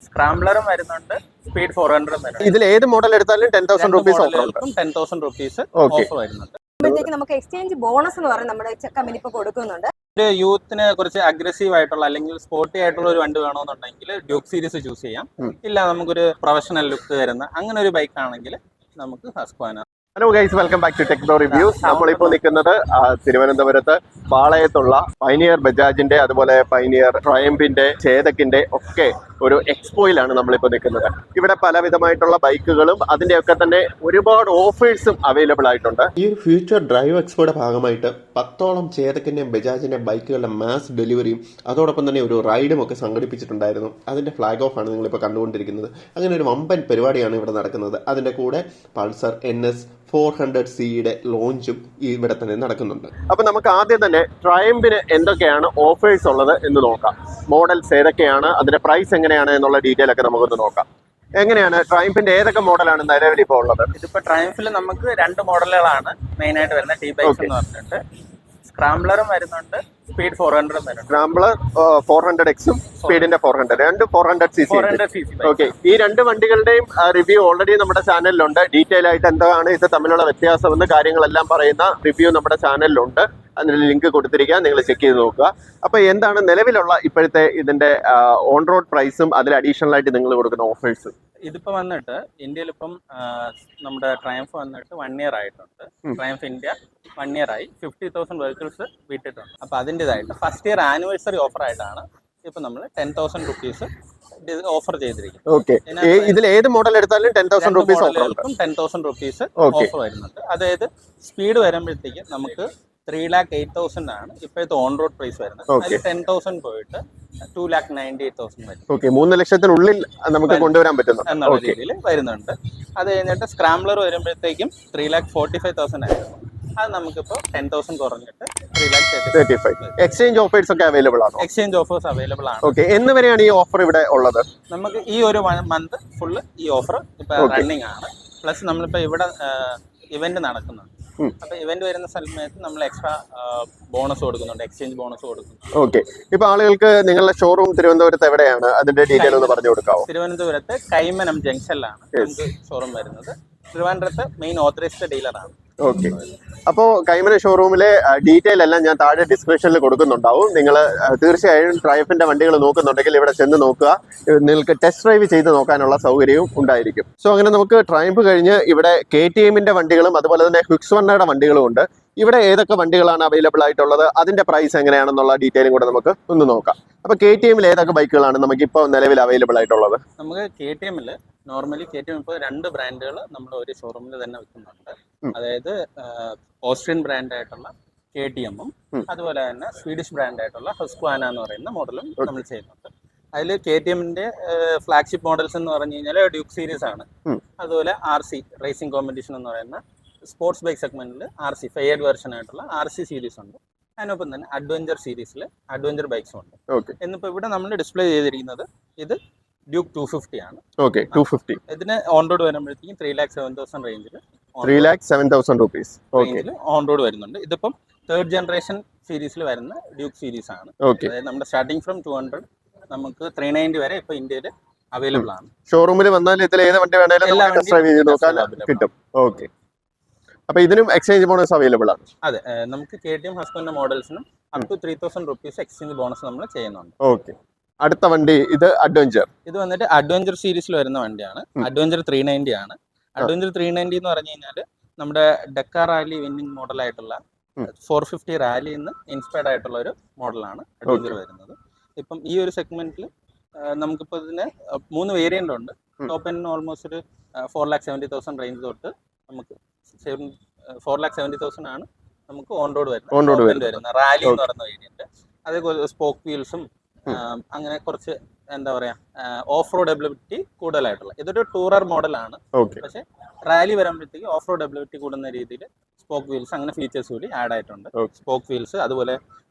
സ്ക്രാംബ്ലറും വരുന്നുണ്ട്, സ്പീഡ് 400 വരുന്നുണ്ട്. ഇതിൽ ഏത് മോഡൽ എടുത്താലും 10,000 റുപ്പീസ് ഓഫർ ഉണ്ട്. 10,000 റുപ്പീസ് ഓഫർ വരുന്നുണ്ട്. നമുക്ക് എക്സ്ചേഞ്ച് ബോണസ് എന്ന് പറഞ്ഞ് നമ്മുടെ കമ്പനി ഇപ്പൊ കൊടുക്കുന്നുണ്ട്. ഒരു യൂത്തിന് കുറച്ച് അഗ്രസീവ് ആയിട്ടുള്ള അല്ലെങ്കിൽ സ്പോർട്ടി ആയിട്ടുള്ള ഒരു വണ്ടി വേണമെന്നുണ്ടെങ്കിൽ ഡ്യൂക്ക് സീരീസ് ചൂസ് ചെയ്യാം. ഇല്ല നമുക്കൊരു പ്രൊഫഷണൽ ലുക്ക് തരുന്ന അങ്ങനെ ഒരു ബൈക്ക് ആണെങ്കിൽ നമുക്ക് Husqvarna. Hello guys, welcome back to techno reviews. നമ്മളിപ്പോൾ നിൽക്കുന്നത് തിരുവനന്തപുരത്ത് പാളയത്തുള്ള പൈനിയർ ബജാജിന്റെ അതുപോലെ പൈനിയർ ട്രയംഫിന്റെ ചേതക്കിന്റെ ഒക്കെ ഒരു എക്സ്പോയിലാണ് നമ്മളിപ്പോൾ നിൽക്കുന്നത്. ഇവിടെ പലവിധമായിട്ടുള്ള ബൈക്കുകളും അതിന്റെയൊക്കെ തന്നെ ഒരുപാട് ഓഫേഴ്സും അവൈലബിൾ ആയിട്ടുണ്ട്. ഈ ഒരു ഫ്യൂച്ചർ ഡ്രൈവ് എക്സ്പോയുടെ ഭാഗമായിട്ട് 10ഓളം ചേതക്കിന്റെയും ബജാജിന്റെ ബൈക്കുകളുടെ മാസ് ഡെലിവറിയും അതോടൊപ്പം തന്നെ ഒരു റൈഡും ഒക്കെ സംഘടിപ്പിച്ചിട്ടുണ്ടായിരുന്നു. അതിന്റെ ഫ്ലാഗ് ഓഫ് ആണ് നിങ്ങളിപ്പോൾ കണ്ടുകൊണ്ടിരിക്കുന്നത്. അങ്ങനെ ഒരു വമ്പൻ പരിപാടിയാണ് ഇവിടെ നടക്കുന്നത്. അതിന്റെ കൂടെ പൾസർ NS 400cയുടെ ലോഞ്ചും ഇവിടെ തന്നെ നടക്കുന്നുണ്ട്. അപ്പൊ നമുക്ക് ആദ്യം തന്നെ ട്രയംഫിന് എന്തൊക്കെയാണ് ഓഫേഴ്സ് ഉള്ളത് എന്ന് നോക്കാം. മോഡൽസ് ഏതൊക്കെയാണ്, അതിന്റെ പ്രൈസ് എങ്ങനെയാണ് എന്നുള്ള ഡീറ്റെയിൽ ഒക്കെ നമുക്കൊന്ന് നോക്കാം. എങ്ങനെയാണ് ട്രയംഫിന്റെ ഏതൊക്കെ മോഡലാണ് നിലവിൽ ഇപ്പോൾ ഉള്ളത്? ഇതിപ്പോ ട്രയംഫിൽ നമുക്ക് 2 മോഡലുകളാണ് മെയിൻ ആയിട്ട് വരുന്നത്. ടി ബൈക്സ് എന്ന് പറഞ്ഞിട്ട് സ്ക്രാംബ്ലറും വരുന്നുണ്ട്, സ്പീഡ് 400 വരുന്നുണ്ട്. സ്ക്രാംബ്ലർ 400Xും സ്പീഡിന്റെ 400 രണ്ട് 400cc. ഓക്കെ, ഈ രണ്ട് വണ്ടികളുടെയും റിവ്യൂ ഓൾറെഡി നമ്മുടെ ചാനലിലുണ്ട്. ഡീറ്റെയിൽ ആയിട്ട് എന്താണ് ഇത് തമ്മിലുള്ള വ്യത്യാസം എന്ന് കാര്യങ്ങളെല്ലാം പറയുന്ന റിവ്യൂ നമ്മുടെ ചാനലിലുണ്ട്. അതിന് ലിങ്ക് കൊടുത്തിരിക്കുക, നിങ്ങൾ ചെക്ക് ചെയ്ത് നോക്കുക. അപ്പൊ എന്താണ് നിലവിലുള്ള ഇപ്പോഴത്തെ ഇതിന്റെ ഓൺ റോഡ് പ്രൈസും അതിൽ അഡീഷണൽ ആയിട്ട് നിങ്ങൾ കൊടുക്കുന്ന ഓഫേഴ്സ്? ഇതിപ്പോ വന്നിട്ട് ഇന്ത്യയിൽ ഇപ്പം നമ്മുടെ ട്രയംഫ് വന്നിട്ട് 1 ഇയർ ആയിട്ടുണ്ട്. ട്രയംഫ് ഇന്ത്യ 1 ഇയർ ആയി, 50,000 വെഹിക്കിൾസ് വിട്ടിട്ടുണ്ട്. അപ്പൊ അതിൻ്റെതായിട്ട് ഫസ്റ്റ് ഇയർ ആനിവേഴ്സറി ഓഫർ ആയിട്ടാണ് ഇപ്പൊ നമ്മൾ 10,000 റുപ്പീസ് ഓഫർ ചെയ്തിരിക്കുന്നത്. ഓക്കെ, ഇതിൽ ഏത് മോഡൽ എടുത്താലും 10,000 റുപ്പീസ് ഓഫർ ഉണ്ട്. 10,000 റുപ്പീസ് ഓഫർ വരുന്നുണ്ട്. അതായത് സ്പീഡ് വരുമ്പോഴത്തേക്ക് നമുക്ക് 3,08,000 ആണ് ഇപ്പോഴത്തെ ഓൺ റോഡ് പ്രൈസ് വരുന്നത്. അതിൽ 10,000 പോയിട്ട് 2,98,000 വരും. ഓക്കെ, 3 ലക്ഷത്തിനുള്ളിൽ നമുക്ക് കൊണ്ടുവരാൻ പറ്റുന്നു എന്നുള്ള രീതിയിൽ വരുന്നുണ്ട്. അത് കഴിഞ്ഞിട്ട് സ്ക്രാംബ്ലർ വരുമ്പോഴത്തേക്കും 3,45,000 ആയിരുന്നു. അത് നമുക്കിപ്പോ 10,000 കുറഞ്ഞിട്ട് 3,35,000. എക്സ്ചേഞ്ച് ഓഫേഴ്സ് ഒക്കെ അവൈലബിൾ ആണ്. എക്സ്ചേഞ്ച് ഓഫേഴ്സ് അവൈലബിൾ ആണ്. ഓക്കെ, എന്ന് വരെയാണ് ഈ ഓഫർ ഇവിടെ ഉള്ളത്? നമുക്ക് ഈ ഒരു മന്ത് ഫുള്ള് ഈ ഓഫർ ഇപ്പൊ റണ്ണിങ് ആണ്. പ്ലസ് നമ്മളിപ്പോ ഇവിടെ ഇവന്റ് നടക്കുന്നുണ്ട്. അപ്പൊ ഇവന്റ് വരുന്ന സമയത്ത് നമ്മൾ എക്സ്ട്രാ ബോണസ് കൊടുക്കുന്നുണ്ട്, എക്സ്ചേഞ്ച് ബോണസ് കൊടുക്കുന്നുണ്ട്. ഓക്കെ, ഇപ്പൊ ആളുകൾക്ക് നിങ്ങളുടെ ഷോറൂം തിരുവനന്തപുരത്ത് എവിടെയാണ്, അതിന്റെ ഡീറ്റെയിൽ ഒന്ന് പറഞ്ഞു കൊടുക്കാവോ? തിരുവനന്തപുരത്ത് കൈമനം ജംഗ്ഷനിലാണ് നമുക്ക് ഷോറൂം വരുന്നത്. ട്രിവാൻഡ്രത്ത് മെയിൻ ഓതറൈസ്ഡ് ഡീലറാണ്. ഓക്കെ, അപ്പോൾ കൈമന ഷോറൂമിലെ ഡീറ്റെയിൽ എല്ലാം ഞാൻ താഴെ ഡിസ്ക്രിപ്ഷനിൽ കൊടുക്കുന്നുണ്ടാവും. നിങ്ങൾ തീർച്ചയായും ട്രയംഫിന്റെ വണ്ടികൾ നോക്കുന്നുണ്ടെങ്കിൽ ഇവിടെ ചെന്ന് നോക്കുക. നിങ്ങൾക്ക് ടെസ്റ്റ് ഡ്രൈവ് ചെയ്ത് നോക്കാനുള്ള സൗകര്യവും ഉണ്ടായിരിക്കും. സോ അങ്ങനെ നമുക്ക് ട്രയംഫ് കഴിഞ്ഞ് ഇവിടെ KTMന്റെ വണ്ടികളും അതുപോലെ തന്നെ ഹുക്സ്വണ്ണയുടെ വണ്ടികളും ഉണ്ട്. ഇവിടെ ഏതൊക്കെ വണ്ടികളാണ് അവൈലബിൾ ആയിട്ടുള്ളത്, അതിന്റെ പ്രൈസ് എങ്ങനെയാണെന്നുള്ള ഡീറ്റെയിലും കൂടെ നമുക്ക് ഒന്ന് നോക്കാം. അപ്പൊ KTMൽ ഏതൊക്കെ ബൈക്കുകളാണ് നമുക്കിപ്പോൾ നിലവിൽ അവൈലബിൾ ആയിട്ടുള്ളത്? നമുക്ക് KTMൽ നോർമലി KTM ഇപ്പോൾ 2 ബ്രാൻഡുകൾ നമ്മൾ ഒരു ഷോറൂമിൽ തന്നെ വെക്കുന്നുണ്ട്. അതായത് ഓസ്ട്രിയൻ ബ്രാൻഡ് ആയിട്ടുള്ള KTMും അതുപോലെ തന്നെ സ്വീഡിഷ് ബ്രാൻഡ് ആയിട്ടുള്ള ഹസ്ക്വാന എന്ന് പറയുന്ന മോഡലും നമ്മൾ ചെയ്യുന്നുണ്ട്. അതിൽ KTMന്റെ ഫ്ലാഗ്ഷിപ്പ് മോഡൽസ് എന്ന് പറഞ്ഞു കഴിഞ്ഞാൽ ഡ്യൂക്ക് സീരീസ് ആണ്. അതുപോലെ RC റേസിംഗ് കോമ്പറ്റീഷൻ എന്ന് പറയുന്ന സ്പോർട്സ് ബൈക്ക് സെഗ്മെന്റിൽ RC ഫെയർഡ് വെർഷൻ ആയിട്ടുള്ള RC സീരീസ് ഉണ്ട്. അതിനൊപ്പം തന്നെ അഡ്വഞ്ചർ സീരീസിൽ അഡ്വഞ്ചർ ബൈക്സും ഉണ്ട്. എന്നിപ്പോൾ ഇവിടെ നമ്മൾ ഡിസ്പ്ലേ ചെയ്തിരിക്കുന്നത് ഇത് ഡ്യൂക്ക് 250 ആണ്. ഓക്കെ, 250. ഇതിന് ഓൺ റോഡ് വരുമ്പോഴത്തേക്കും 3,07,000 റേഞ്ചിൽ 3,07,000 റുപ്പീസ് ഓൺ റോഡ് വരുന്നുണ്ട്. ഇതിപ്പം 3rd ജനറേഷൻ സീരീസിൽ വരുന്ന ഡ്യൂക്ക് സീരീസ് ആണ്. അതായത് നമ്മുടെ സ്റ്റാർട്ടിംഗ് ഫ്രം 200 നമുക്ക് 390 വരെ ഇപ്പൊ ഇന്ത്യയിൽ അവൈലബിൾ ആണ്. ഷോറൂമിൽ വന്നാൽ ഇതിൽ ഏത് വണ്ടി വേണേലും ടെസ്റ്റ് ഡ്രൈവ് ചെയ്ത് നോക്കാൻ കിട്ടും. ഓക്കെ, അപ്പൊ ഇതിനും എക്സ്ചേഞ്ച് ബോണസ് അവൈലബിൾ ആണ്? അതെ, നമുക്ക് KTM ഹസ്ബൻഡ് മോഡൽസിനും up to 3,000 rupees exchange bonus നമ്മൾ ചെയ്യുന്നുണ്ട്. ഓക്കെ, അടുത്ത വണ്ടി ഇത് അഡ്വഞ്ചർ. ഇത് വന്നിട്ട് അഡ്വഞ്ചർ സീരീസിൽ വരുന്ന വണ്ടിയാണ്. അഡ്വഞ്ചർ 390 ആണ്. അഡ്വഞ്ചർ 390 എന്ന് പറഞ്ഞു കഴിഞ്ഞാൽ നമ്മുടെ ഡെക്കാർ റാലി വിന്നിംഗ് മോഡലായിട്ടുള്ള 450 റാലിയിൽ നിന്ന് ഇൻസ്പയർഡ് ആയിട്ടുള്ള ഒരു മോഡലാണ് അഡ്വഞ്ചർ വരുന്നത്. ഇപ്പം ഈ ഒരു സെഗ്മെന്റിൽ നമുക്കിപ്പോൾ ഇതിന് 3 വേരിയന്റ് ഉണ്ട്. ടോപ്പ് എൻഡ് ഓൾമോസ്റ്റ് ഒരു 4,70,000 റേഞ്ച് തൊട്ട് നമുക്ക് 4,70,000 ആണ് നമുക്ക് ഓൺ റോഡ് വരുന്നത്. റാലി എന്ന് പറയുന്ന വേരിയന്റ്. അതേപോലെ സ്പോക്ക് വീൽസും അങ്ങനെ കുറച്ച് എന്താ പറയാ ഓഫ് റോഡ് എബിലിറ്റി കൂടുതലായിട്ടുള്ള ഇതൊരു ടൂറർ മോഡലാണ്. പക്ഷെ റാലി വരുമ്പോഴത്തേക്ക് ഓഫ് റോഡ് എബിലിറ്റി കൂടുന്ന രീതിയിൽ സ്പോക്ക് വീൽസ് അങ്ങനെ ഫീച്ചേഴ്സ് കൂടി ആഡ് ആയിട്ടുണ്ട്. സ്പോക്ക് വീൽസ് അതുപോലെ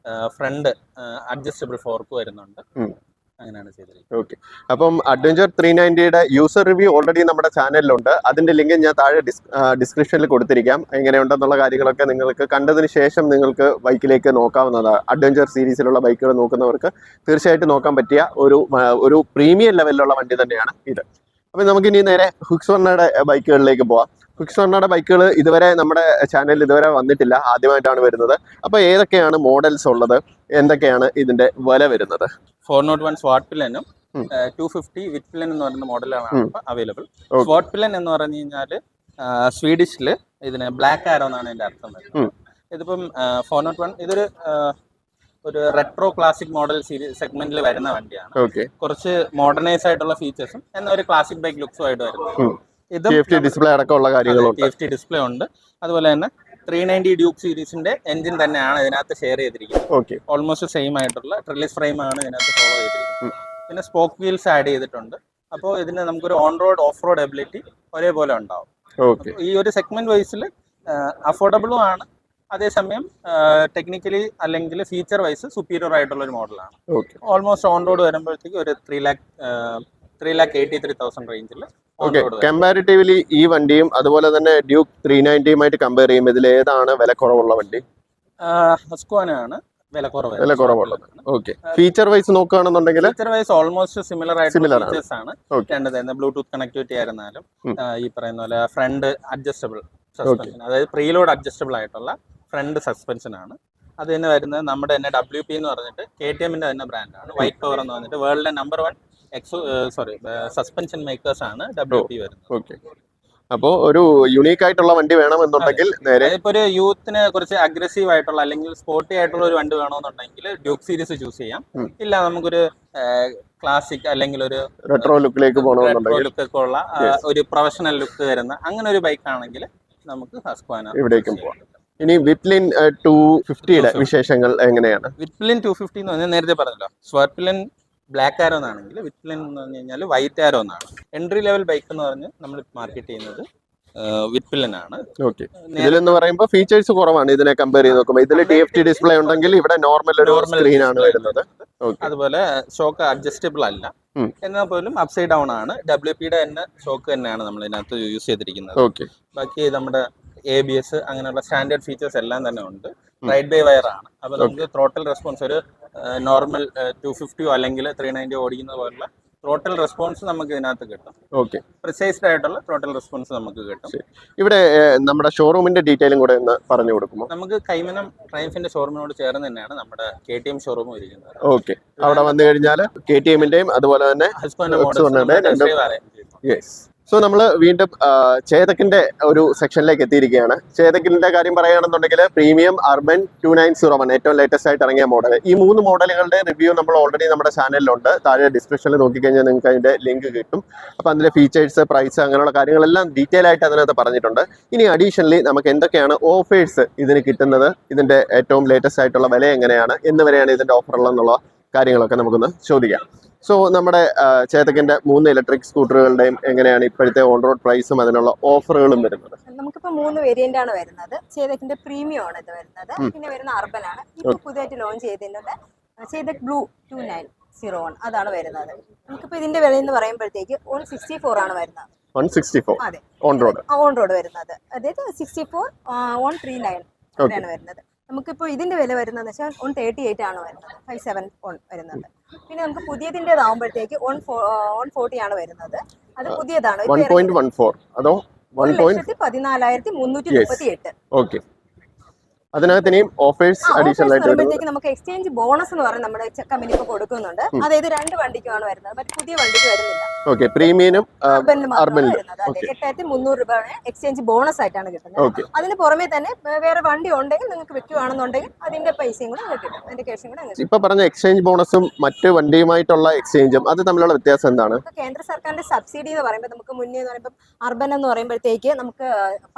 ഫ്രണ്ട് അഡ്ജസ്റ്റബിൾ ഫോർക്ക് വരുന്നുണ്ട്. അങ്ങനെയാണ് ചെയ്തിരിക്കുന്നത്. ഓക്കെ. അപ്പം അഡ്വഞ്ചർ 390യുടെ യൂസർ റിവ്യൂ ഓൾറെഡി നമ്മുടെ ചാനലിലുണ്ട്. അതിന്റെ ലിങ്ക് ഞാൻ താഴെ ഡിസ്ക്രിപ്ഷനിൽ കൊടുത്തിരിക്കാം. എങ്ങനെയുണ്ടെന്നുള്ള കാര്യങ്ങളൊക്കെ നിങ്ങൾക്ക് കണ്ടതിന് ശേഷം നിങ്ങൾക്ക് ബൈക്കിലേക്ക് നോക്കാവുന്നതാണ്. അഡ്വഞ്ചർ സീരീസിലുള്ള ബൈക്കുകൾ നോക്കുന്നവർക്ക് തീർച്ചയായിട്ടും നോക്കാൻ പറ്റിയ ഒരു പ്രീമിയം ലെവലിലുള്ള വണ്ടി തന്നെയാണ് ഇത്. അപ്പം നമുക്കിനി നേരെ ഹുക്സ്വർണയുടെ ബൈക്കുകളിലേക്ക് പോവാം. ഹുക്സ്വർണയുടെ ബൈക്കുകൾ ഇതുവരെ നമ്മുടെ ചാനലിൽ ഇതുവരെ വന്നിട്ടില്ല, ആദ്യമായിട്ടാണ് വരുന്നത്. അപ്പോൾ ഏതൊക്കെയാണ് മോഡൽസ് ഉള്ളത്, എന്തൊക്കെയാണ് ഇതിന്റെ വില വരുന്നത്? 401 സ്വാട്ട് പില്ലനും 250 വിത്ത് പില്ലൻ എന്ന് പറയുന്ന മോഡലാണ് ഇപ്പോൾ അവൈലബിൾ. സ്വാട്ട് പില്ലൻ എന്ന് പറഞ്ഞു കഴിഞ്ഞാൽ സ്വീഡിഷിൽ ഇതിന് ബ്ലാക്ക് ആരോ എന്നാണ് ഇതിന്റെ അർത്ഥം വരുന്നത്. ഇതിപ്പം 401 ഇതൊരു ഒരു റെട്രോ ക്ലാസിക് മോഡൽ സെഗ്മെന്റിൽ വരുന്ന വണ്ടിയാണ്. കുറച്ച് മോഡേണൈസ് ആയിട്ടുള്ള ഫീച്ചേഴ്സും എന്നാൽ ഒരു ക്ലാസിക് ബൈക്ക് ലുക്സും ആയിട്ട് വരുന്നത്. ഇതും ഡിസ്പ്ലേ അടക്കമുള്ള കാര്യങ്ങളുണ്ട്. TFT ഡിസ്പ്ലേ ഉണ്ട്. അതുപോലെ തന്നെ 390 ഡ്യൂക്ക് സീരീസിന്റെ എഞ്ചിൻ തന്നെയാണ് ഇതിനകത്ത് ഷെയർ ചെയ്തിരിക്കുന്നത്. ഓൾമോസ്റ്റ് സെയിം ആയിട്ടുള്ള ട്രില്ലിസ് ഫ്രെയിം ആണ് ഇതിനകത്ത് ഫോളോ ചെയ്തിരിക്കുന്നത്. പിന്നെ സ്പോക്ക് വീൽസ് ആഡ് ചെയ്തിട്ടുണ്ട്. അപ്പോൾ ഇതിന് നമുക്കൊരു on road off road ability ഒരേപോലെ ഉണ്ടാവും. ഈ ഒരു സെഗ്മെന്റ് വൈസിൽ അഫോർഡബിളും ആണ്, അതേസമയം ടെക്നിക്കലി അല്ലെങ്കിൽ ഫീച്ചർ വൈസ് സുപ്പീരിയർ ആയിട്ടുള്ള ഒരു മോഡലാണ്. ഓൾമോസ്റ്റ് ഓൺ റോഡ് വരുമ്പോഴത്തേക്ക് ഒരു 3,83,000 റേഞ്ചിൽ. കമ്പാരിറ്റീവ്ലി ഈ വണ്ടിയും അതുപോലെ തന്നെ ഡ്യൂക്ക് 390യുമായിട്ട് കമ്പയർ ചെയ്യുമ്പോൾ ഇതിൽ ഏതാണ് വില കുറവുള്ള വണ്ടി? ഹസ്ക്വാനാണ് വില കുറവുള്ളത്. ഓക്കെ. ഫീച്ചർ വൈസ് നോക്കുകയാണെന്നുണ്ടെങ്കിൽ ഫീച്ചർ വൈസ് ഓൾമോസ്റ്റ് സിമിലർ ആയിട്ടുള്ള ഫീച്ചേഴ്സ് ആണ് രണ്ടത്. ബ്ലൂടൂത്ത് കണക്ടിവിറ്റി ആയിരുന്നാലും ഈ പറയുന്ന പോലെ ഫ്രണ്ട് അഡ്ജസ്റ്റബിൾ സസ്പെൻഷൻ, അതായത് പ്രീലോഡ് അഡ്ജസ്റ്റബിൾ ആയിട്ടുള്ള ഫ്രണ്ട് സസ്പെൻഷൻ ആണ്. അത് തന്നെ വരുന്നത് നമ്മുടെ തന്നെ WP എന്ന് പറഞ്ഞിട്ട് KTMന്റെ തന്നെ ബ്രാൻഡാണ്. വൈറ്റ് പവർ എന്ന് പറഞ്ഞിട്ട് വേൾഡിലെ നമ്പർ 1 സസ്പെൻഷൻ മേക്കേഴ്സ് ആണ് WP വരുന്നത്. അപ്പോൾ ഒരു യുണീക്ക് ആയിട്ടുള്ള വണ്ടി വേണമെന്നുണ്ടെങ്കിൽ നേരെ ഇപ്പൊ ഒരു യൂത്തിന് കുറച്ച് അഗ്രസീവ് ആയിട്ടുള്ള അല്ലെങ്കിൽ സ്പോർട്ടി ആയിട്ടുള്ള ഒരു വണ്ടി വേണമെന്നുണ്ടെങ്കിൽ ഡ്യൂക്ക് സീരീസ് ചൂസ് ചെയ്യാം. ഇല്ല നമുക്കൊരു ക്ലാസിക് അല്ലെങ്കിൽ ഒരു റെട്രോ ലുക്കിലേക്ക് പോകണമെന്നുണ്ടെങ്കിൽ ലുക്കൊക്കെ ഉള്ള ഒരു പ്രൊഫഷണൽ ലുക്ക് വരുന്ന അങ്ങനെ ഒരു ബൈക്ക് ആണെങ്കിൽ നമുക്ക് ഹസ്ക്വാന ഇവിടേക്കും പോകാം. ഇനി വിറ്റ്ലിൻ 250യുടെ വിശേഷങ്ങൾ എങ്ങനെയാണ്? വിറ്റ്ലിൻ 250 എന്ന് പറഞ്ഞാൽ നേരത്തെ പറഞ്ഞല്ലോ, സ്വാർപ്പിലൻ ബ്ലാക്ക് ആരോ എന്നാണെങ്കിൽ വിറ്റ്ലിൻ എന്ന് പറഞ്ഞു കഴിഞ്ഞാൽ വൈറ്റ് ആരോ എന്നാണ്. എൻട്രി ലെവൽ ബൈക്ക് എന്ന് പറഞ്ഞ് നമ്മൾ മാർക്കറ്റ് ചെയ്യുന്നത് വിറ്റ്പില്ലൻ ആണ്. ഇതിലെന്ന് പറയുമ്പോൾ ഫീച്ചേഴ്സ് കുറവാണ് ഇതിനെ കമ്പയർ ചെയ്ത് നോക്കുമ്പോൾ. ഇതിൽ TFT ഡിസ്പ്ലേ ഉണ്ടെങ്കിൽ ഇവിടെ നോർമൽ സ്ക്രീൻ ആണ് വരുന്നത്. അതുപോലെ ഷോക്ക് അഡ്ജസ്റ്റബിൾ അല്ല, എന്നാൽ പോലും അപ്സൈഡ് ഡൗൺ ആണ്. WPയുടെ തന്നെ ഷോക്ക് തന്നെയാണ് നമ്മൾ ഇതിനകത്ത് യൂസ് ചെയ്തിരിക്കുന്നത്. ബാക്കി നമ്മുടെ ABS അങ്ങനെയുള്ള സ്റ്റാൻഡേർഡ് ഫീച്ചേഴ്സ് എല്ലാം തന്നെ ഉണ്ട്. റൈഡ് ബൈ വയർ ആണ്. അപ്പോൾ നമുക്ക് ത്രോട്ടൽ റെസ്പോൺസ് ഒരു നോർമൽ 250 അല്ലെങ്കിൽ 390 ഓടിക്കുന്ന പോലുള്ള ത്രോട്ടൽ റെസ്പോൺസ് നമുക്ക് ഇതിനകത്ത് കിട്ടും. പ്രിസൈസ്ഡ് ആയിട്ടുള്ള ത്രോട്ടൽ റെസ്പോൺസ് നമുക്ക് കിട്ടും. ഇവിടെ നമ്മുടെ ഷോറൂമിന്റെ ഡീറ്റെയിലും കൂടെ ഒന്ന് പറഞ്ഞു കൊടുക്കുമോ? നമുക്ക് കൈമനം ട്രയംഫിന്റെ ഷോറൂമിനോട് ചേർന്ന് തന്നെയാണ് നമ്മുടെ KTM ഷോറൂമും ഇരിക്കുന്നത്. അവിടെ വന്നു കഴിഞ്ഞാൽ KTMന്റെയും അതുപോലെ തന്നെ സോ നമ്മൾ വീണ്ടും ചേതക്കിന്റെ ഒരു സെക്ഷനിലേക്ക് എത്തിയിരിക്കുകയാണ്. ചേതക്കിന്റെ കാര്യം പറയുകയാണെന്നുണ്ടെങ്കിൽ പ്രീമിയം അർബൻ 2901 ഏറ്റവും ലേറ്റസ്റ്റ് ആയിട്ട് ഇറങ്ങിയ മോഡൽ. ഈ 3 മോഡലുകളുടെ റിവ്യൂ നമ്മൾ ഓൾറെഡി നമ്മുടെ ചാനലിലുണ്ട്. താഴെ ഡിസ്ക്രിപ്ഷനിൽ നോക്കിക്കഴിഞ്ഞാൽ നിങ്ങൾക്ക് അതിന്റെ ലിങ്ക് കിട്ടും. അപ്പോൾ അതിന്റെ ഫീച്ചേഴ്സ്, പ്രൈസ് അങ്ങനെയുള്ള കാര്യങ്ങളെല്ലാം ഡീറ്റെയിൽ ആയിട്ട് അതിനകത്ത് പറഞ്ഞിട്ടുണ്ട്. ഇനി അഡീഷണലി നമുക്ക് എന്തൊക്കെയാണ് ഓഫേഴ്സ് ഇതിന് കിട്ടുന്നത്, ഇതിന്റെ ഏറ്റവും ലേറ്റസ്റ്റ് ആയിട്ടുള്ള വില എങ്ങനെയാണ്, എന്ന് വരെയാണ് ഇതിന്റെ ഓഫറുകളെന്നുള്ള കാര്യങ്ങളൊക്കെ നമുക്കൊന്ന് ചോദിക്കാം. സോ നമ്മുടെ ചേതക്കിന്റെ 3 ഇലക്ട്രിക് സ്കൂട്ടറുകളുടെയും എങ്ങനെയാണ് ഇപ്പോഴത്തെ ഓൺ റോഡ് പ്രൈസും അതിനുള്ള ഓഫറുകളും വരുന്നത്? നമുക്കിപ്പോൾ 3 വേരിയന്റ് ആണ് വരുന്നത്. ചേതക്കിന്റെ പ്രീമിയം ആണ് ഇത് വരുന്നത്. പിന്നെ വരുന്ന അർബൻ ആണ്. ഇപ്പോൾ പുതിയതായിട്ട് ലോഞ്ച് ചെയ്തിട്ടുണ്ട് ചേതക് ബ്ലൂ 2901 അതാണ് വരുന്നത്. നമുക്കിപ്പോൾ ഇതിന്റെ വില എന്ന് പറയുമ്പോഴത്തേക്ക് 164 ആണ് വരുന്നത്. 164 അതെ, ഓൺ റോഡ് വരുന്നത്. അതായത് 64 139 ആണ് വരുന്നത്. നമുക്കിപ്പോൾ ഇതിന്റെ വില വരുന്നതെന്ന് വെച്ചാൽ 138 ആണ് വരുന്നത്. 57 വരുന്നത്. പിന്നെ നമുക്ക് പുതിയതിൻ്റെതാകുമ്പോഴത്തേക്ക് 140 ആണ് വരുന്നത്. അത് പുതിയതാണ്. 1.14 അതോ 1,14,338. ഓക്കെ. അതിനകത്ത് ഇനിയും ഓഫേഴ്സ് അഡീഷണൽ ആയിട്ട് നമുക്ക് എക്സ്ചേഞ്ച് ബോണസ് എന്ന് പറയുന്നത് നമ്മുടെ കമ്പനി ഇപ്പോൾ കൊടുക്കുന്നുണ്ട്. അതായത് 2 വണ്ടിക്കുമാണ് വരുന്നത്, മറ്റു പുതിയ വണ്ടിക്ക് വരുന്നില്ല. ഓക്കെ. പ്രീമിയനും അർബനിലും 8,300 രൂപയാണ് എക്സ്ചേഞ്ച് ബോണസ് ആയിട്ടാണ് കിട്ടുന്നത്. അതിന് പുറമെ തന്നെ വേറെ വണ്ടി ഉണ്ടെങ്കിൽ നിങ്ങൾക്ക് വെക്കുകയാണെന്നുണ്ടെങ്കിൽ അതിന്റെ പൈസയും കൂടെ നിങ്ങൾക്ക് കിട്ടും. അതിന്റെ കേസും കൂടെ. ഇപ്പൊ പറഞ്ഞ എക്സ്ചേഞ്ച് ബോണസും മറ്റു വണ്ടിയുമായിട്ടുള്ള എക്സ്ചേഞ്ചും അത് തമ്മിലുള്ള വ്യത്യാസം എന്താണ്? കേന്ദ്ര സർക്കാരിന്റെ സബ്സിഡി എന്ന് പറയുമ്പോൾ നമുക്ക് മുന്നേ എന്ന് പറയുമ്പോൾ അർബൻ എന്ന് പറയുമ്പോഴത്തേക്ക് നമുക്ക്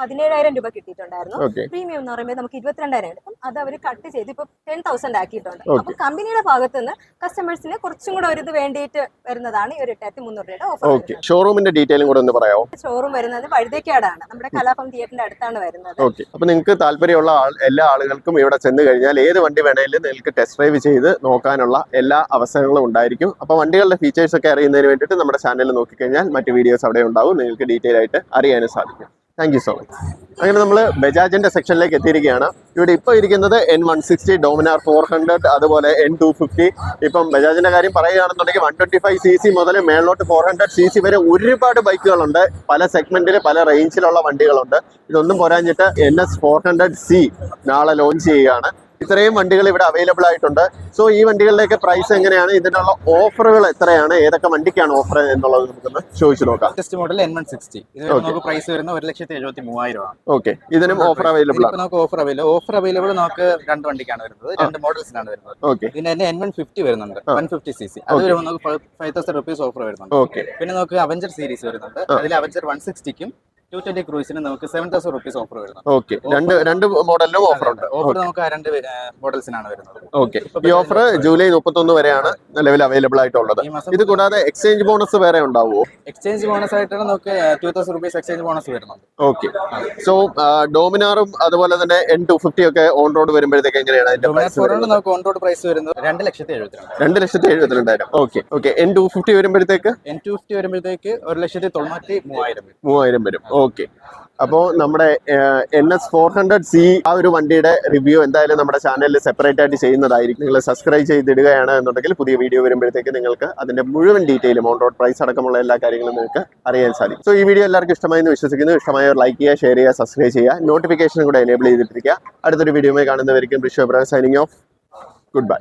17,000 രൂപ കിട്ടിയിട്ടുണ്ടായിരുന്നു. ഓക്കെ പ്രീമിയം എന്ന് പറയുമ്പോൾ നമുക്ക് 22,000 കിട്ടും. അത് അവർ കട്ട് ചെയ്ത് ഇപ്പൊ 10,000 ആക്കിയിട്ടുണ്ട്. അപ്പൊ കമ്പനിയുടെ ഭാഗത്ത് നിന്ന് കസ്റ്റമേഴ്സിന് കുറച്ചും കൂടെ ഒരു ഇത് വേണ്ടിയിട്ട് വരുന്നതാണ് ഈ ഒരു 8,300 രൂപയുടെ ഓഫർ. ഓക്കെ ഷോറൂമിന്റെ ഡീറ്റെയിലും കൂടെ ഒന്ന് പറയാമോ? ഷോറൂം വരുന്നത് വഴുതേക്കാടാണ്, നമ്മുടെ കലാഭവൻ തിയേറ്ററിന്റെ അടുത്താണ് വരുന്നത്. ഓക്കെ അപ്പൊ നിങ്ങൾക്ക് താല്പര്യമുള്ള എല്ലാ ആളുകൾക്കും ഇവിടെ ചെന്ന് കഴിഞ്ഞാൽ ഏത് വണ്ടി വേണമെങ്കിലും നിങ്ങൾക്ക് ടെസ്റ്റ് ഡ്രൈവ് ചെയ്ത് നോക്കാനുള്ള എല്ലാ അവസരങ്ങളും ഉണ്ടായിരിക്കും. അപ്പൊ വണ്ടികളുടെ ഫീച്ചേഴ്സ് ഒക്കെ അറിയുന്നതിന് വേണ്ടിയിട്ട് നമ്മുടെ ചാനൽ നോക്കിക്കഴിഞ്ഞാൽ മറ്റ് വീഡിയോസ് അവിടെ ഉണ്ടാവും, നിങ്ങൾക്ക് ഡീറ്റെയിൽ ആയിട്ട് അറിയാനും സാധിക്കും. Thank you so much. അങ്ങനെ നമ്മൾ ബജാജിന്റെ സെക്ഷനിലേക്ക് എത്തിയിരിക്കുകയാണ്. ഇവിടെ ഇപ്പോൾ ഇരിക്കുന്നത് N160, ഡോമിനാർ 400, അതുപോലെ N250. ഇപ്പം ബജാജിന്റെ കാര്യം പറയുകയാണെന്നുണ്ടെങ്കിൽ 125cc മുതൽ മേളിലോട്ട് 400cc വരെ ഒരുപാട് ബൈക്കുകളുണ്ട്. പല സെഗ്മെന്റിൽ പല റേഞ്ചിലുള്ള വണ്ടികളുണ്ട്. ഇതൊന്നും പോരാഞ്ഞിട്ട് NS 400C നാളെ ലോഞ്ച് ചെയ്യുകയാണ്. ഇത്രയും വണ്ടികൾ ഇവിടെ അവൈലബിൾ ആയിട്ടുണ്ട്. സോ ഈ വണ്ടികളിലേക്ക് പ്രൈസ് എങ്ങനെയാണ്, ഇതിനുള്ള ഓഫറുകൾ എത്രയാണ്, ഏതൊക്കെ വണ്ടിക്കാണ് ഓഫർ എന്നുള്ളത് നമുക്കൊന്ന് ചോദിച്ചു നോക്കാം. ലേറ്റസ്റ്റ് മോഡൽ N160 ഇത് നമുക്ക് പ്രൈസ് വരുന്നത് 1,73,000 ആണ്. ഓക്കെ ഇതിനും ഓഫർ അവൈലബിൾ ആണ്. നമുക്ക് ഓഫർ അവൈലബിൾ നമുക്ക് 2 വണ്ടിക്കാണ് വരുന്നത്, 2 മോഡൽസിനാണ് വരുന്നത്. ഓക്കെ പിന്നെ N150 വരുന്നുണ്ട്, 150cc. അത് വരുമ്പോൾ നമുക്ക് 5,000 rupees ഓഫർ വരുന്നുണ്ട്. ഓക്കെ പിന്നെ നമുക്ക് അവഞ്ചർ സീരീസ് വരുന്നുണ്ട്. അതിൽ അവഞ്ചർ 160ക്കും 220 ക്രൂസിന് നമുക്ക് 7,000 rupees ഓഫർ വരുന്നുണ്ട്. ഓക്കെ രണ്ട് മോഡലിലും ഓഫർ ഉണ്ട്. ഓഫർ നമുക്ക് ആ 2 മോഡൽസിനാണ് വരുന്നത്. ഓക്കെ ഈ ഓഫർ ജൂലൈ 31 വരെയാണ് നിലവിൽ അവൈലബിൾ ആയിട്ടുള്ളത്. ഈ മാസം ഇത് കൂടാതെ എക്സ്ചേഞ്ച് ബോണസ് വേറെ ഉണ്ടാവുമോ? എക്സ്ചേഞ്ച് ബോണസ് ആയിട്ടാണ് നമുക്ക് 2,000 rupees എക്സ്ചേഞ്ച് ബോണസ് വരുന്നുണ്ട്. ഓക്കെ സോ ഡോമിനാറും അതുപോലെ തന്നെ N250 ഒക്കെ ഓൺ റോഡ് വരുമ്പോഴത്തേക്ക് എങ്ങനെയാണ് അതിന്റെ പ്രൈസ്? നമുക്ക് ഓൺ റോഡ് പ്രൈസ് വരുന്നത് 2,72,000. 2,72,000. ഓക്കെ N250 വരുമ്പോഴത്തേക്ക് N250 വരുമ്പോഴത്തേക്ക് 1,93,000 വരും. 3,000 വരും. ഓക്കെ അപ്പോൾ നമ്മുടെ NS 400C ആ ഒരു വണ്ടിയുടെ റിവ്യൂ എന്തായാലും നമ്മുടെ ചാനലിൽ സെപ്പറേറ്റ് ആയിട്ട് ചെയ്യുന്നതായിരിക്കും. നിങ്ങൾ സബ്സ്ക്രൈബ് ചെയ്തിടുകയാണ് എന്നുണ്ടെങ്കിൽ പുതിയ വീഡിയോ വരുമ്പോഴത്തേക്ക് നിങ്ങൾക്ക് അതിന്റെ മുഴുവൻ ഡീറ്റെയിലും ഓൺ റോഡ് പ്രൈസ് അടക്കമുള്ള എല്ലാ കാര്യങ്ങളും നിങ്ങൾക്ക് അറിയാൻ സാധിക്കും. സോ ഈ വീഡിയോ എല്ലാവർക്കും ഇഷ്ടമായി എന്ന് വിശ്വസിക്കുന്നു. ഇഷ്ടമായവർ ലൈക്ക് ചെയ്യുക, ഷെയർ ചെയ്യുക, സബ്സ്ക്രൈബ് ചെയ്യുക, നോട്ടിഫിക്കേഷൻ കൂടെ എനേബിൾ ചെയ്തിട്ടിരിക്കുക. അടുത്തൊരു വീഡിയോയുമായി കാണുന്നവരിക്കും. Signing off. Good by.